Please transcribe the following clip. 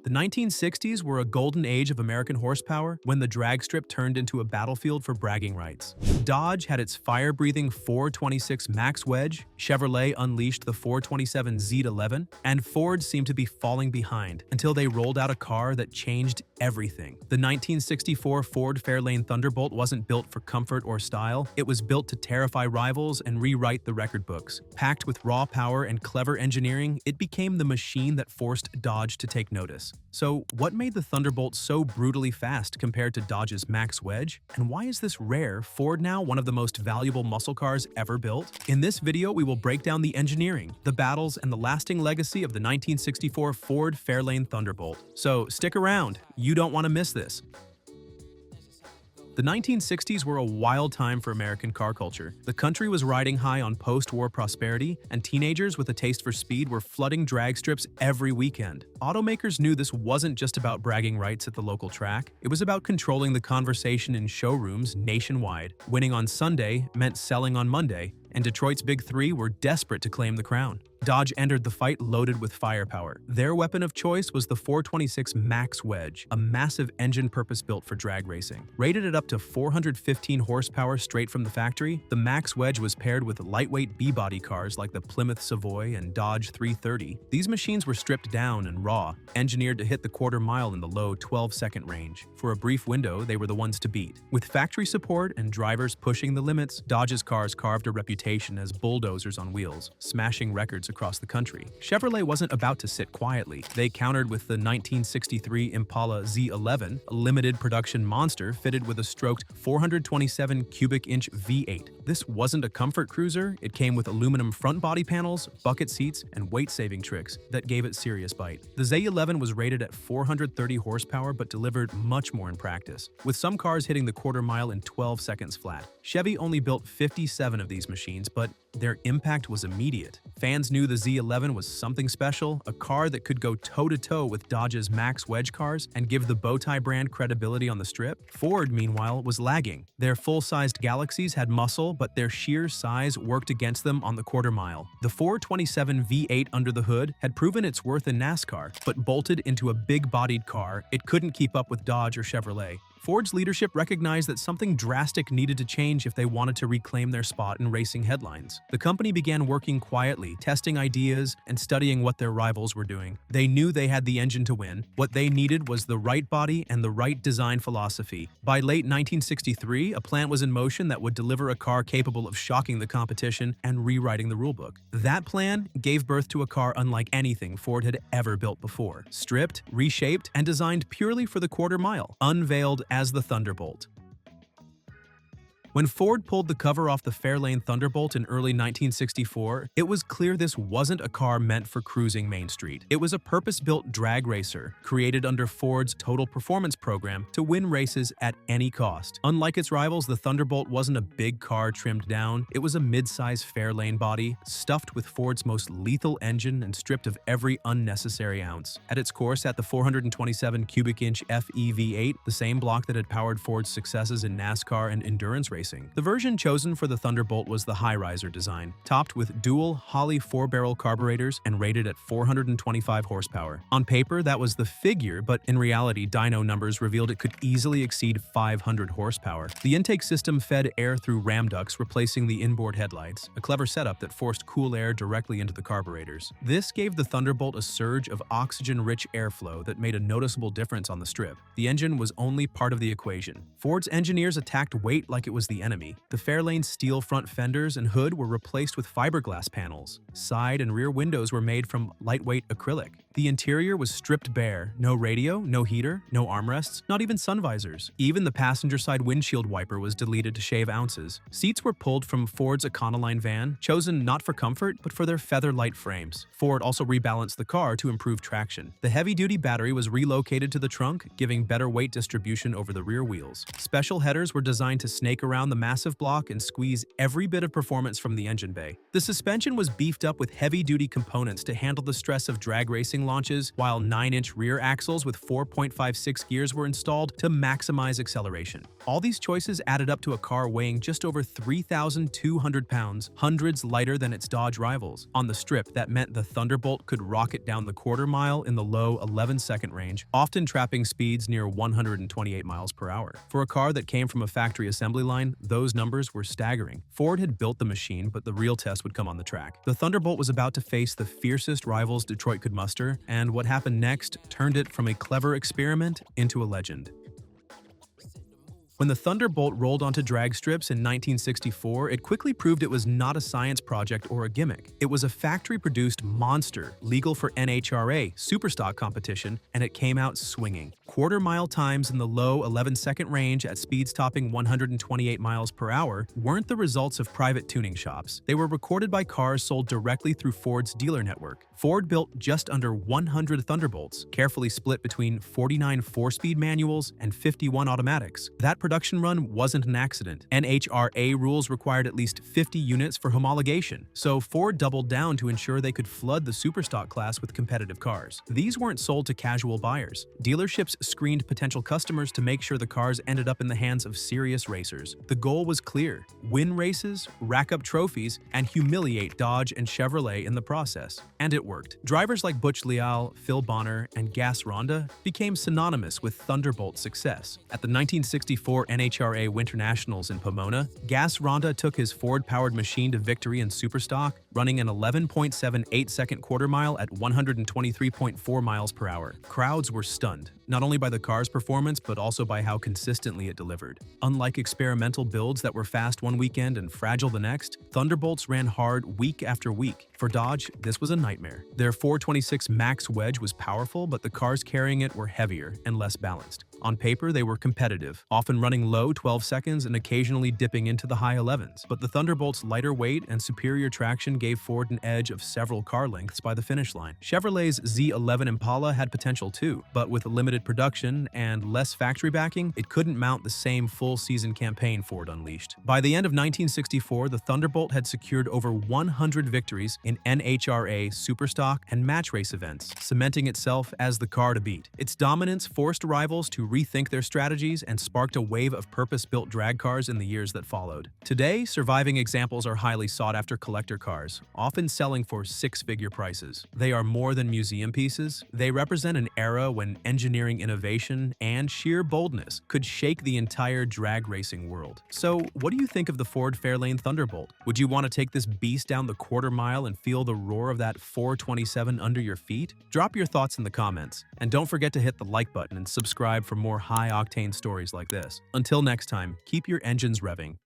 The 1960s were a golden age of American horsepower when the drag strip turned into a battlefield for bragging rights. Dodge had its fire-breathing 426 Max Wedge, Chevrolet unleashed the 427 Z11, and Ford seemed to be falling behind until they rolled out a car that changed everything. The 1964 Ford Fairlane Thunderbolt wasn't built for comfort or style, it was built to terrify rivals and rewrite the record books. Packed with raw power and clever engineering, it became the machine that forced Dodge to take notice. So, what made the Thunderbolt so brutally fast compared to Dodge's Max Wedge? And why is this rare Ford now one of the most valuable muscle cars ever built? In this video, we will break down the engineering, the battles, and the lasting legacy of the 1964 Ford Fairlane Thunderbolt. So, stick around, you don't want to miss this. The 1960s were a wild time for American car culture. The country was riding high on post-war prosperity, and teenagers with a taste for speed were flooding drag strips every weekend. Automakers knew this wasn't just about bragging rights at the local track, it was about controlling the conversation in showrooms nationwide. Winning on Sunday meant selling on Monday, and Detroit's Big Three were desperate to claim the crown. Dodge entered the fight loaded with firepower. Their weapon of choice was the 426 Max Wedge, a massive engine purpose-built for drag racing. Rated at up to 415 horsepower straight from the factory, the Max Wedge was paired with lightweight B-body cars like the Plymouth Savoy and Dodge 330. These machines were stripped down and raw, engineered to hit the quarter mile in the low 12-second range. For a brief window, they were the ones to beat. With factory support and drivers pushing the limits, Dodge's cars carved a reputation as bulldozers on wheels, smashing records across the country. Chevrolet wasn't about to sit quietly. They countered with the 1963 Impala Z11, a limited production monster fitted with a stroked 427 cubic inch V8. This wasn't a comfort cruiser, it came with aluminum front body panels, bucket seats, and weight-saving tricks that gave it serious bite. The Z11 was rated at 430 horsepower but delivered much more in practice, with some cars hitting the quarter mile in 12 seconds flat. Chevy only built 57 of these machines, but their impact was immediate. Fans knew the Z11 was something special, a car that could go toe-to-toe with Dodge's Max Wedge cars and give the Bowtie brand credibility on the strip. Ford, meanwhile, was lagging. Their full-sized Galaxies had muscle, but their sheer size worked against them on the quarter mile. The 427 V8 under the hood had proven its worth in NASCAR, but bolted into a big-bodied car, it couldn't keep up with Dodge or Chevrolet. Ford's leadership recognized that something drastic needed to change if they wanted to reclaim their spot in racing headlines. The company began working quietly, testing ideas and studying what their rivals were doing. They knew they had the engine to win. What they needed was the right body and the right design philosophy. By late 1963, a plan was in motion that would deliver a car capable of shocking the competition and rewriting the rulebook. That plan gave birth to a car unlike anything Ford had ever built before. Stripped, reshaped, and designed purely for the quarter mile. Unveiled as the Thunderbolt. When Ford pulled the cover off the Fairlane Thunderbolt in early 1964, it was clear this wasn't a car meant for cruising Main Street. It was a purpose-built drag racer, created under Ford's Total Performance program to win races at any cost. Unlike its rivals, the Thunderbolt wasn't a big car trimmed down, it was a mid-size Fairlane body, stuffed with Ford's most lethal engine and stripped of every unnecessary ounce. At its core sat the 427 cubic inch FEV8, the same block that had powered Ford's successes in NASCAR and endurance racing. The version chosen for the Thunderbolt was the high-riser design, topped with dual Holley 4-barrel carburetors and rated at 425 horsepower. On paper, that was the figure, but in reality, dyno numbers revealed it could easily exceed 500 horsepower. The intake system fed air through ram ducts, replacing the inboard headlights, a clever setup that forced cool air directly into the carburetors. This gave the Thunderbolt a surge of oxygen-rich airflow that made a noticeable difference on the strip. The engine was only part of the equation. Ford's engineers attacked weight like it was the enemy. The Fairlane's steel front fenders and hood were replaced with fiberglass panels. Side and rear windows were made from lightweight acrylic. The interior was stripped bare. No radio, no heater, no armrests, not even sun visors. Even the passenger side windshield wiper was deleted to shave ounces. Seats were pulled from Ford's Econoline van, chosen not for comfort, but for their feather-light frames. Ford also rebalanced the car to improve traction. The heavy-duty battery was relocated to the trunk, giving better weight distribution over the rear wheels. Special headers were designed to snake around the massive block and squeeze every bit of performance from the engine bay. The suspension was beefed up with heavy-duty components to handle the stress of drag racing racing launches, while 9-inch rear axles with 4.56 gears were installed to maximize acceleration. All these choices added up to a car weighing just over 3,200 pounds, hundreds lighter than its Dodge rivals. On the strip, that meant the Thunderbolt could rocket down the quarter mile in the low 11-second range, often trapping speeds near 128 miles per hour. For a car that came from a factory assembly line, those numbers were staggering. Ford had built the machine, but the real test would come on the track. The Thunderbolt was about to face the fiercest rivals Detroit could muster, and what happened next turned it from a clever experiment into a legend. When the Thunderbolt rolled onto drag strips in 1964, it quickly proved it was not a science project or a gimmick. It was a factory-produced monster, legal for NHRA, Superstock competition, and it came out swinging. Quarter-mile times in the low 11-second range at speeds topping 128 miles per hour weren't the results of private tuning shops. They were recorded by cars sold directly through Ford's dealer network. Ford built just under 100 Thunderbolts, carefully split between 49 4-speed manuals and 51 automatics. That production run wasn't an accident. NHRA rules required at least 50 units for homologation, so Ford doubled down to ensure they could flood the Superstock class with competitive cars. These weren't sold to casual buyers. Dealerships screened potential customers to make sure the cars ended up in the hands of serious racers. The goal was clear: win races, rack up trophies, and humiliate Dodge and Chevrolet in the process. And it worked. Drivers like Butch Leal, Phil Bonner, and Gas Ronda became synonymous with Thunderbolt success. At the 1964 NHRA Winter Nationals in Pomona, Gas Ronda took his Ford-powered machine to victory in Superstock, running an 11.78-second quarter mile at 123.4 miles per hour. Crowds were stunned, not only by the car's performance, but also by how consistently it delivered. Unlike experimental builds that were fast one weekend and fragile the next, Thunderbolts ran hard week after week. For Dodge, this was a nightmare. Their 426 Max Wedge was powerful, but the cars carrying it were heavier and less balanced. On paper, they were competitive, often running low 12 seconds and occasionally dipping into the high 11s. But the Thunderbolt's lighter weight and superior traction gave Ford an edge of several car lengths by the finish line. Chevrolet's Z11 Impala had potential too, but with limited production and less factory backing, it couldn't mount the same full-season campaign Ford unleashed. By the end of 1964, the Thunderbolt had secured over 100 victories in NHRA, Superstock, and match race events, cementing itself as the car to beat. Its dominance forced rivals to rethink their strategies and sparked a wave of purpose-built drag cars in the years that followed. Today, surviving examples are highly sought-after collector cars, often selling for six-figure prices. They are more than museum pieces. They represent an era when engineering innovation and sheer boldness could shake the entire drag racing world. So, what do you think of the Ford Fairlane Thunderbolt? Would you want to take this beast down the quarter mile and feel the roar of that 427 under your feet? Drop your thoughts in the comments, and don't forget to hit the like button and subscribe for more high-octane stories like this. Until next time, keep your engines revving.